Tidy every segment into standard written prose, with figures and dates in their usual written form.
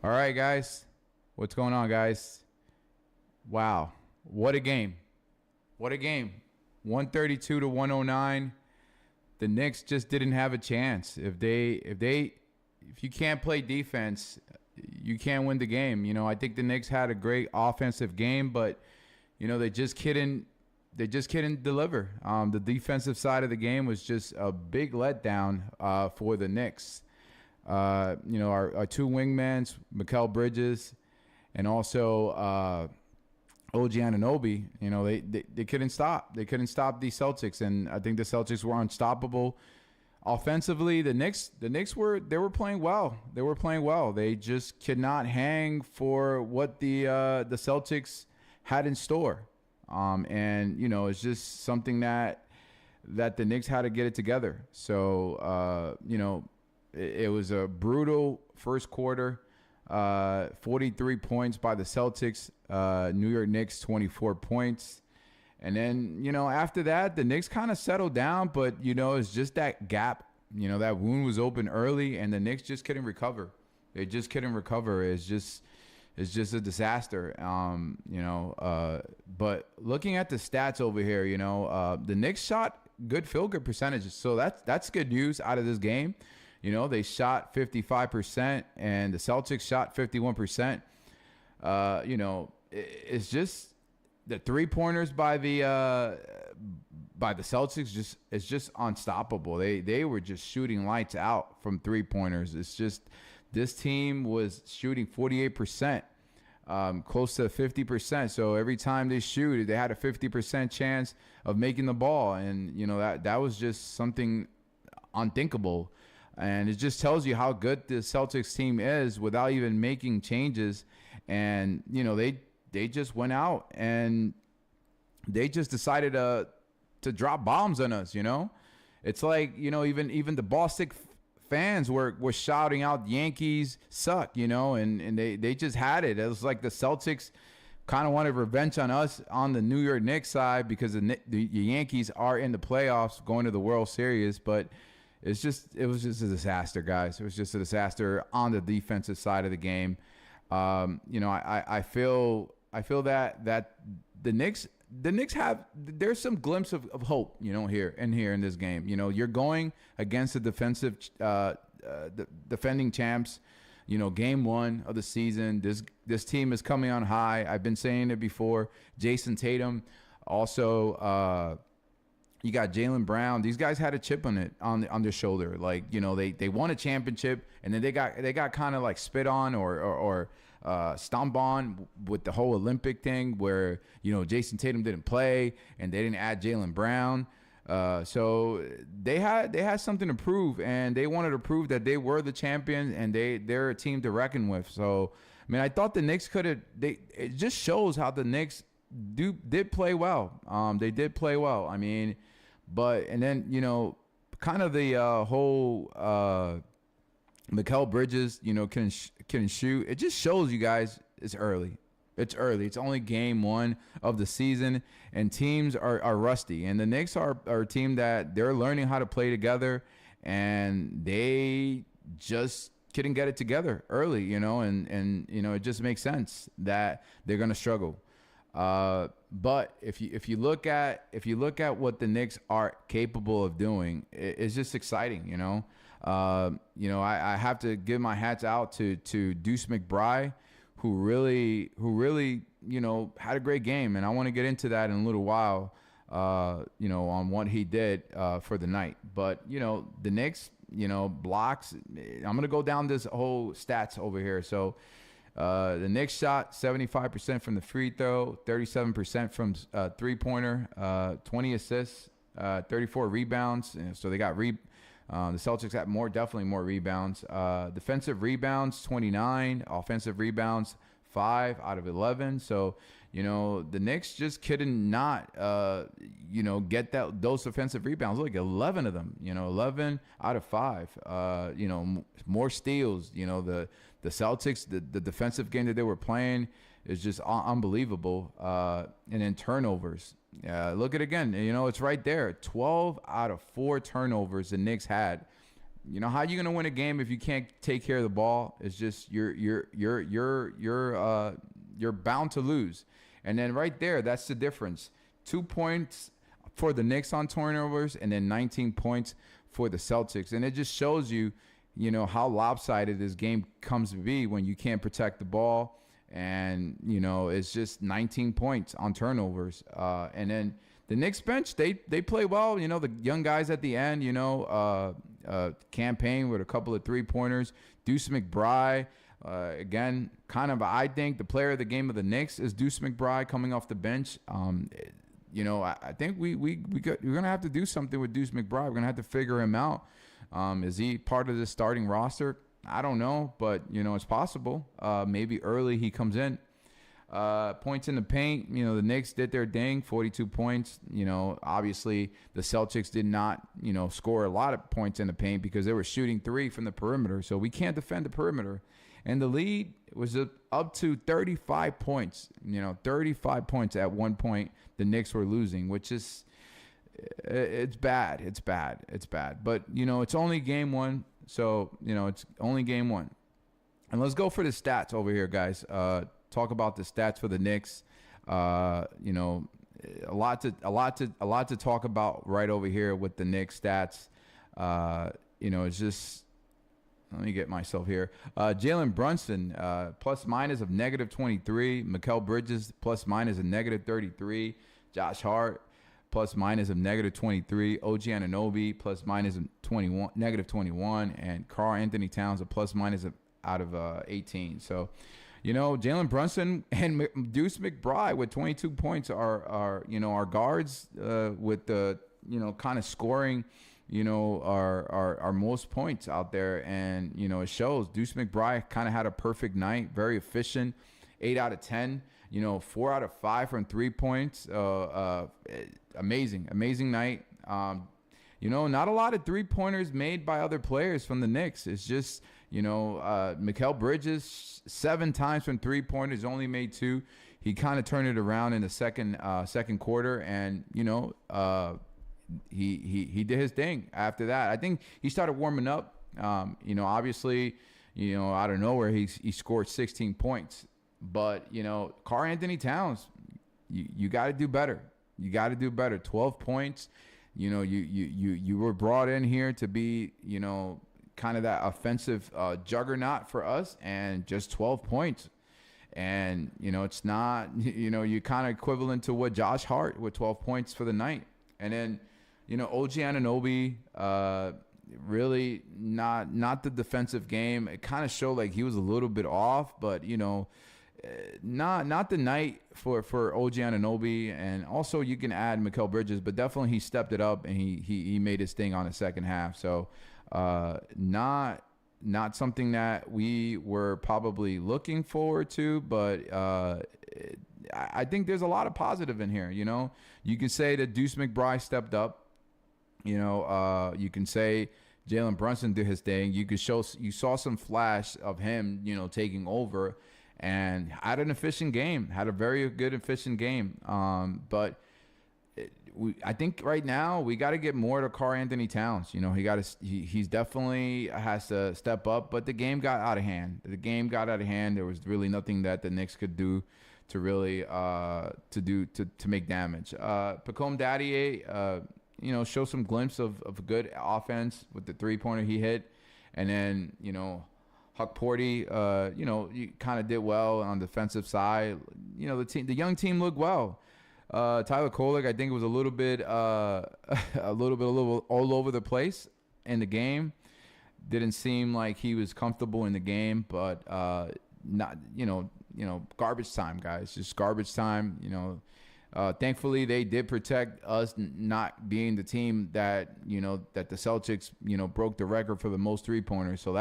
All right, guys. What's going on, guys? Wow. What a game. What a game. 132 to 109. The Knicks just didn't have a chance. If you can't play defense, you can't win the game. I think the Knicks had a great offensive game, but they just couldn't deliver. The defensive side of the game was just a big letdown for the Knicks. Our two wingmans, Mikal Bridges, and also OG Anunoby. They couldn't stop. They couldn't stop the Celtics, and I think the Celtics were unstoppable. Offensively, the Knicks were playing well. They were playing well. They just could not hang for what the Celtics had in store. It's just something that the Knicks had to get it together. So it was a brutal first quarter. 43 points by the Celtics. New York Knicks 24 points. And then, after that, the Knicks kind of settled down, but, it's just that gap. That wound was open early, and the Knicks just couldn't recover. They just couldn't recover. It's just a disaster. But looking at the stats over here, the Knicks shot good field goal percentages. So that's good news out of this game. They shot 55%, and the Celtics shot 51%. It's just the three-pointers by the Celtics it's just unstoppable. They were just shooting lights out from three-pointers. It's just this team was shooting 48%, close to 50%. So every time they shoot, they had a 50% chance of making the ball, and that was just something unthinkable. And it just tells you how good the Celtics team is without even making changes. And, they just went out and they just decided to drop bombs on us, It's like, even the Boston fans were shouting out Yankees suck, and they just had it. It was like the Celtics kind of wanted revenge on us on the New York Knicks side because the Yankees are in the playoffs going to the World Series, but it was just a disaster, guys. It was just a disaster on the defensive side of the game. I feel that the Knicks there's some glimpse of hope, here in this game. You're going against the defending champs. Game one of the season. This team is coming on high. I've been saying it before. Jason Tatum, also. You got Jaylen Brown. These guys had a chip on their shoulder. Like, they won a championship, and then they got kind of like spit on or stomped on with the whole Olympic thing where, Jason Tatum didn't play and they didn't add Jaylen Brown. So they had something to prove, and they wanted to prove that they were the champions and they're a team to reckon with. So, I mean, I thought the Knicks it just shows how the Knicks did play well. They did play well. I mean, and then, kind of the whole Mikal Bridges, can shoot. It just shows you guys it's early. It's early. It's only game one of the season, and teams are rusty. And the Knicks are a team that they're learning how to play together, and they just couldn't get it together early, and it just makes sense that they're going to struggle. But if you look at what the Knicks are capable of doing, it's just exciting. I have to give my hats out to Deuce McBride, who really had a great game, and I want to get into that in a little while. On what he did for the night. But the Knicks, blocks. I'm gonna go down this whole stats over here. So. The Knicks shot 75% from the free throw, 37% from three-pointer, 20 assists, 34 rebounds. So they got the Celtics had definitely more rebounds. Defensive rebounds, 29. Offensive rebounds, 5 out of 11. So, the Knicks just couldn't not, get those offensive rebounds. Like 11 of them, 11 out of 5. More steals. The Celtics, the defensive game that they were playing is just unbelievable. And then turnovers. Look at it again. It's right there. 12 out of 4 turnovers the Knicks had. you know, how you gonna win a game if you can't take care of the ball? It's just you're bound to lose. And then right there, that's the difference. 2 points for the Knicks on turnovers, and then 19 points for the Celtics. And it just shows you, you know, how lopsided this game comes to be when you can't protect the ball. And, you know, it's just 19 points on turnovers. And then the Knicks bench, they play well. You know, the young guys at the end, you know, campaign with a couple of three-pointers. Deuce McBride, again, kind of, I think the player of the game of the Knicks is Deuce McBride coming off the bench. You know, I think we're going to have to do something with Deuce McBride. We're going to have to figure him out. Is he part of the starting roster? I don't know, but, you know, it's possible. Maybe early he comes in. Points in the paint, you know, the Knicks did their thing, 42 points. You know, obviously the Celtics did not, you know, score a lot of points in the paint because they were shooting three from the perimeter. So we can't defend the perimeter. And the lead was up to 35 points, you know, 35 points at one point the Knicks were losing, which is, it's bad. It's bad. It's bad. But, you know, it's only game one. So, you know, it's only game one. And let's go for the stats over here, guys. Talk about the stats for the Knicks. You know, a lot to talk about right over here with the Knicks stats. You know, it's just, let me get myself here. Jalen Brunson, plus minus of -23. Mikal Bridges, plus minus of -33. Josh Hart, plus minus of -23. OG Anunoby, plus minus of -21. And Karl Anthony Towns, a plus minus of out of 18. So, you know, Jalen Brunson and Deuce McBride with 22 points are you know, our guards with the, you know, kind of scoring, you know, our most points out there. And, you know, it shows. Deuce McBride kind of had a perfect night, very efficient, 8 out of 10, you know, 4 out of 5 from 3 points. Amazing night. You know, not a lot of 3-pointers made by other players from the Knicks. It's just, you know, Mikal Bridges, 7 times from 3-pointers, only made 2. He kind of turned it around in the second quarter, and, you know, he did his thing after that. I think he started warming up. You know, obviously, you know, out of nowhere, he scored 16 points. But, you know, Karl Anthony Towns, you got to do better. You got to do better. 12 points. You know, you were brought in here to be, you know, kind of that offensive juggernaut for us, and just 12 points. And, you know, it's not, you know, you're kind of equivalent to what Josh Hart with 12 points for the night. And then, you know, OG Anunoby, really not the defensive game. It kind of showed like he was a little bit off, but, you know, not the night for OG Anunoby. And also you can add Mikal Bridges, but definitely he stepped it up and he made his thing on the second half. So not something that we were probably looking forward to, but I think there's a lot of positive in here. You know, you can say that Deuce McBride stepped up. You know, you can say Jalen Brunson did his thing. You saw some flash of him, you know, taking over and had an efficient game, had a very good efficient game. But I think right now we got to get more to Karl Anthony Towns. You know, he's definitely has to step up, but the game got out of hand. There was really nothing that the Knicks could do to really to make damage. Pacome Daddier, you know, show some glimpse of a good offense with the 3-pointer he hit. And then, you know, Huck Porty, you know, you kind of did well on the defensive side. You know, the young team looked well. Tyler Kolek, I think, was a little bit all over the place in the game. Didn't seem like he was comfortable in the game, but not, you know, garbage time, guys. Just garbage time. You know, thankfully they did protect us not being the team that, you know, that the Celtics, you know, broke the record for the most 3-pointers. So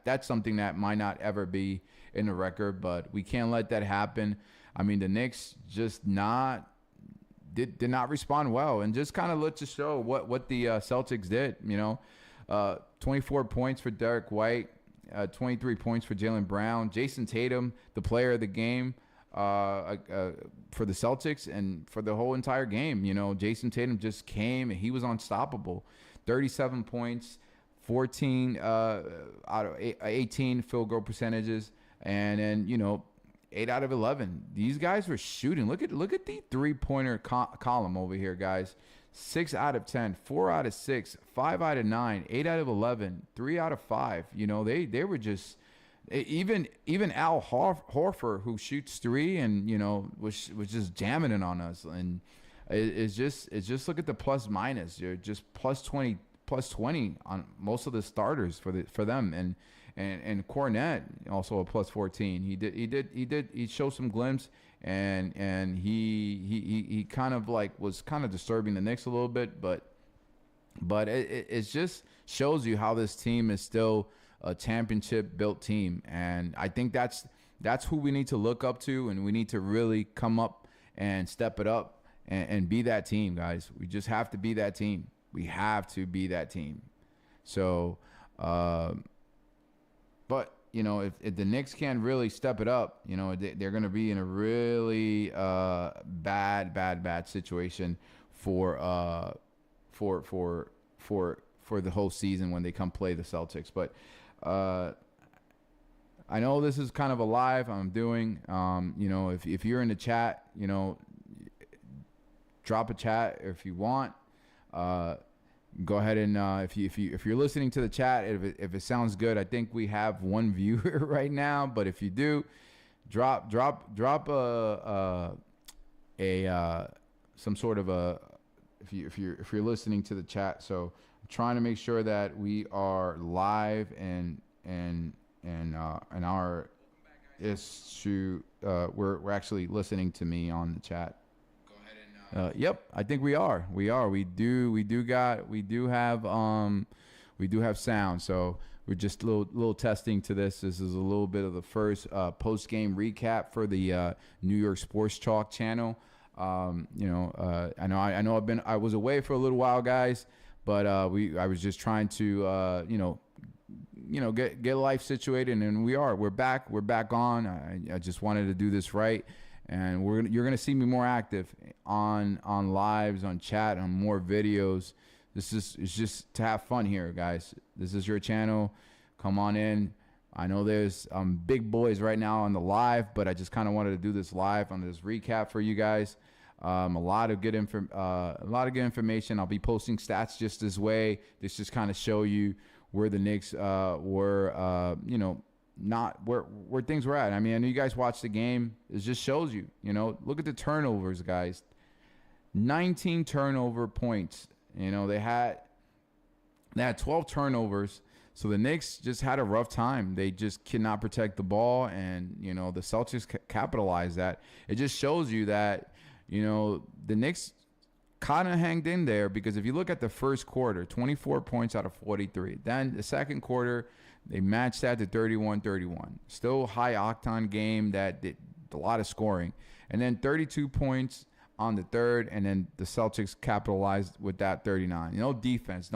that's something that might not ever be in the record, but we can't let that happen. I mean, the Knicks just did not respond well, and just kind of let to show what the Celtics did. You know, 24 points for Derek White, 23 points for Jaylen Brown. Jason Tatum, the player of the game for the Celtics and for the whole entire game. You know, Jason Tatum just came and he was unstoppable. 37 points, 14 out of 18 field goal percentages, and then 8 out of 11. These guys were shooting. Look at the 3-pointer column over here, guys. 6 out of 10, 4 out of 6, 5 out of 9, 8 out of 11, 3 out of 5. They were just even Al Horford, who shoots 3 and was just jamming it on us. And it's just look at the plus minus. You're just plus 20 on most of the starters for them. And Cornette also a plus 14. He showed some glimpse, and he kind of was kind of disturbing the Knicks a little bit, but it just shows you how this team is still a championship built team, and I think that's who we need to look up to, and we need to really come up and step it up and be that team, guys. We just have to be that team. We have to be that team. So. But, if the Knicks can't really step it up, they're going to be in a really bad situation for the whole season when they come play the Celtics. But I know this is kind of a live I'm doing. If you're in the chat, drop a chat if you want. Go ahead and if you're listening to the chat, if it sounds good, I think we have one viewer right now. But if you do, drop some sort of a if you're listening to the chat. So I'm trying to make sure that we are live and our issue we're actually listening to me on the chat. Yep, I think we are. We do have sound. So we're just a little testing to this. This is a little bit of the first post game recap for the New York Sports Chalk channel. I know I was away for a little while, guys, but I was just trying to get life situated, and we're back on. I just wanted to do this right. And you're gonna see me more active on lives, on chat, on more videos. It's just to have fun here, guys. This is your channel. Come on in. I know there's big boys right now on the live, but I just kind of wanted to do this live on this recap for you guys. A lot of good information. I'll be posting stats just this way. This just kind of show you where the Knicks were. Not where things were at. I mean, I know you guys watched the game. It just shows you, look at the turnovers, guys. 19 turnover points. They had 12 turnovers. So the Knicks just had a rough time. They just cannot protect the ball, and the Celtics capitalized that. It just shows you that the Knicks kind of hanged in there, because if you look at the first quarter, 24 points out of 43. Then the second quarter, they matched that to 31-31. Still high-octane game that did a lot of scoring. And then 32 points on the third, and then the Celtics capitalized with that 39. No defense.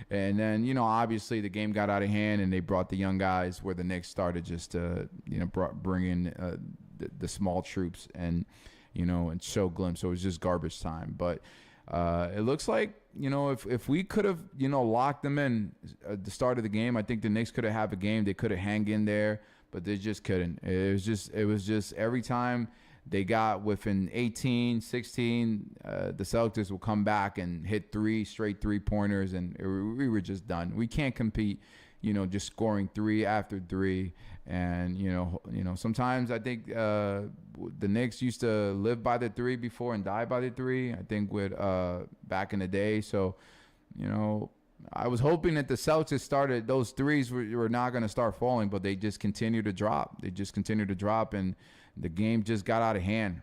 And then, obviously the game got out of hand, and they brought the young guys, where the Knicks started just to, bring in the small troops and show glimpse. So it was just garbage time. But it looks like, if we could have, locked them in at the start of the game, I think the Knicks could have a game. They could have hang in there, but they just couldn't. It was just every time they got within 18, 16, the Celtics will come back and hit 3 straight 3-pointers, and we were just done. We can't compete, just scoring 3 after 3. And, sometimes I think the Knicks used to live by the 3 before and die by the 3, I think, with back in the day. So, I was hoping that the Celtics started, those threes were not going to start falling, but they just continued to drop. And the game just got out of hand.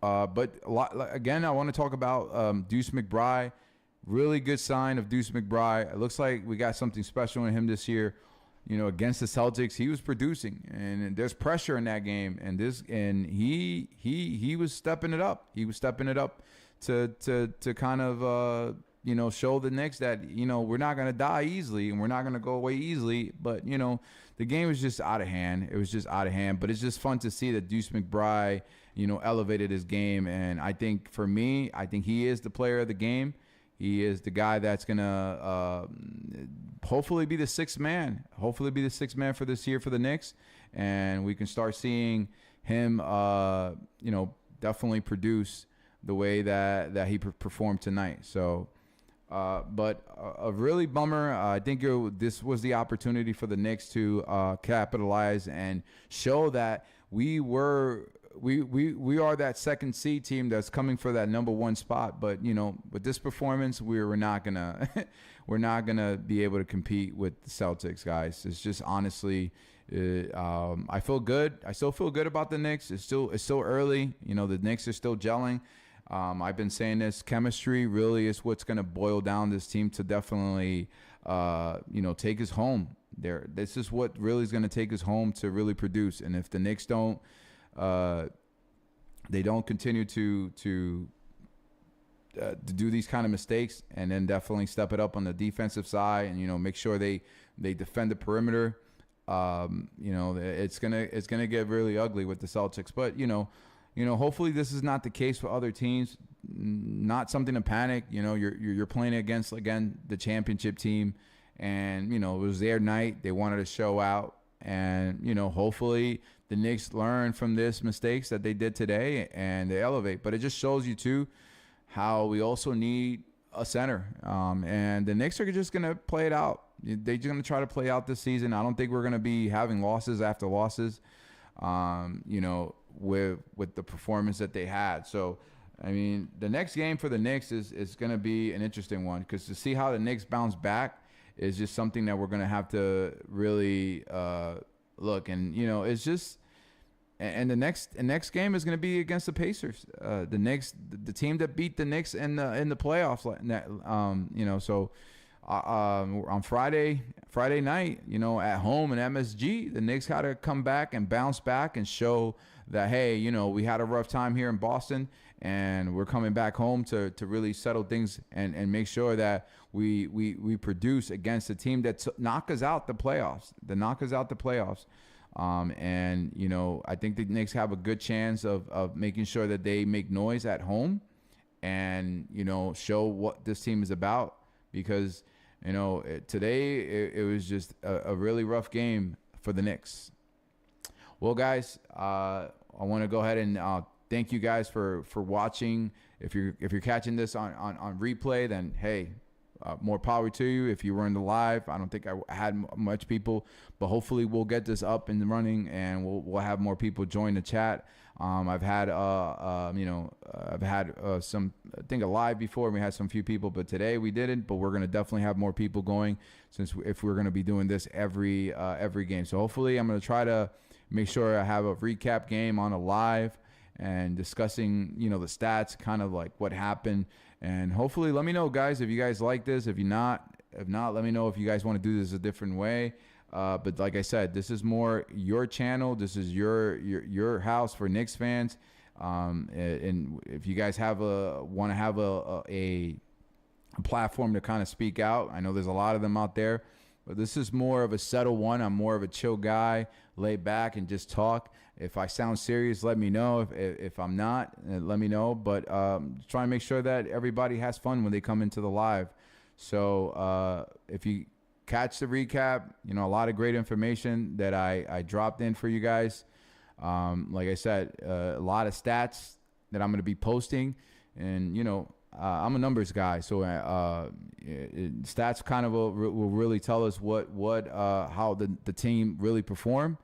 But again, I want to talk about Deuce McBride. Really good sign of Deuce McBride. It looks like we got something special in him this year. Against the Celtics, he was producing, and there's pressure in that game, and he was stepping it up. He was stepping it up to kind of show the Knicks that we're not gonna die easily, and we're not gonna go away easily. But the game was just out of hand. It was just out of hand. But it's just fun to see that Deuce McBride elevated his game, and I think for me, I think he is the player of the game. He is the guy that's going to hopefully be the sixth man. Hopefully be the sixth man for this year for the Knicks. And we can start seeing him, definitely produce the way that he performed tonight. So, but a really bummer. I think this was the opportunity for the Knicks to capitalize and show that we are that second seed team that's coming for that number one spot. But with this performance, we're not gonna be able to compete with the Celtics, guys. It's just honestly, I feel good. I still feel good about the Knicks. It's still early. The Knicks are still gelling. I've been saying this. Chemistry really is what's gonna boil down this team to definitely, take us home. This is what really is gonna take us home to really produce. And if the Knicks don't continue to do these kind of mistakes, and then definitely step it up on the defensive side, and make sure they defend the perimeter. It's gonna get really ugly with the Celtics. But hopefully this is not the case for other teams. Not something to panic. You're playing against again the championship team, and it was their night. They wanted to show out, and hopefully the Knicks learn from this mistakes that they did today and they elevate. But it just shows you too how we also need a center. And the Knicks are just gonna play it out. They're just gonna try to play out this season. I don't think we're gonna be having losses after losses. With the performance that they had. So, I mean, the next game for the Knicks is going to be an interesting one, because to see how the Knicks bounce back is just something that we're going to have to really look. And, it's just – and the next game is going to be against the Pacers. The team that beat the Knicks in the playoffs. So on Friday night, at home in MSG, the Knicks got to come back and bounce back and show that, hey, we had a rough time here in Boston, and we're coming back home to really settle things and make sure that we produce against a team that knock us out the playoffs. I think the Knicks have a good chance of making sure that they make noise at home and, show what this team is about, because today it was just a really rough game for the Knicks. Well, guys, I want to go ahead and thank you guys for watching. If you're catching this on replay, then hey, more power to you. If you were in the live, I don't think I had much people, but hopefully we'll get this up and running, and we'll have more people join the chat. I've had some, I think, a live before, and we had some few people, but today we didn't. But we're gonna definitely have more people going, if we're gonna be doing this every game. So hopefully I'm gonna try to make sure I have a recap game on a live and discussing, the stats, kind of like what happened. And hopefully let me know, guys, if you guys like this. If not, let me know if you guys want to do this a different way. But like I said, this is more your channel. This is your house for Knicks fans. And if you guys want to have a platform to kind of speak out, I know there's a lot of them out there, but this is more of a settle one. I'm more of a chill guy, lay back and just talk. If I sound serious, let me know. If I'm not, let me know. But try and make sure that everybody has fun when they come into the live. So if you catch the recap, a lot of great information that I dropped in for you guys. Like I said, a lot of stats that I'm going to be posting. And, I'm a numbers guy, so stats kind of will really tell us how the team really performed.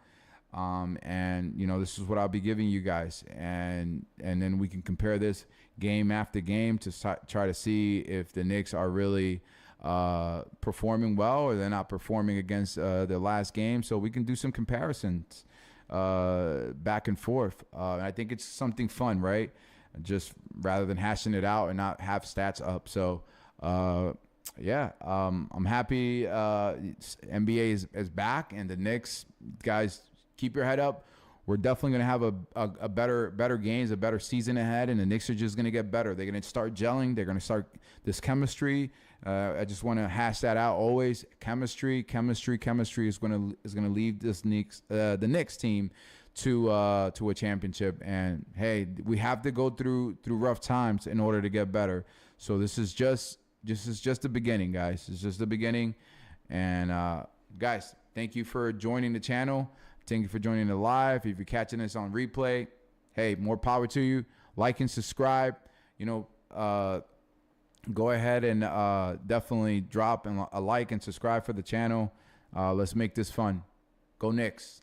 And this is what I'll be giving you guys, and then we can compare this game after game to try to see if the Knicks are really performing well or they're not performing against their last game. So we can do some comparisons back and forth. I think it's something fun, right? Just rather than hashing it out and not have stats up. So I'm happy NBA is back, and the Knicks, guys, keep your head up. We're definitely going to have a better games, a better season ahead, and the Knicks are just going to get better. They're going to start gelling. They're going to start this chemistry. I just want to hash that out always. Chemistry is going to lead the Knicks team to a championship. And hey, we have to go through rough times in order to get better. So this is just it's just the beginning, guys. It's just the beginning. And guys, thank you for joining the channel. Thank you for joining the live. If you're catching this on replay, hey, more power to you. Like and subscribe. Go ahead and definitely drop a like and subscribe for the channel. Let's make this fun. Go Knicks.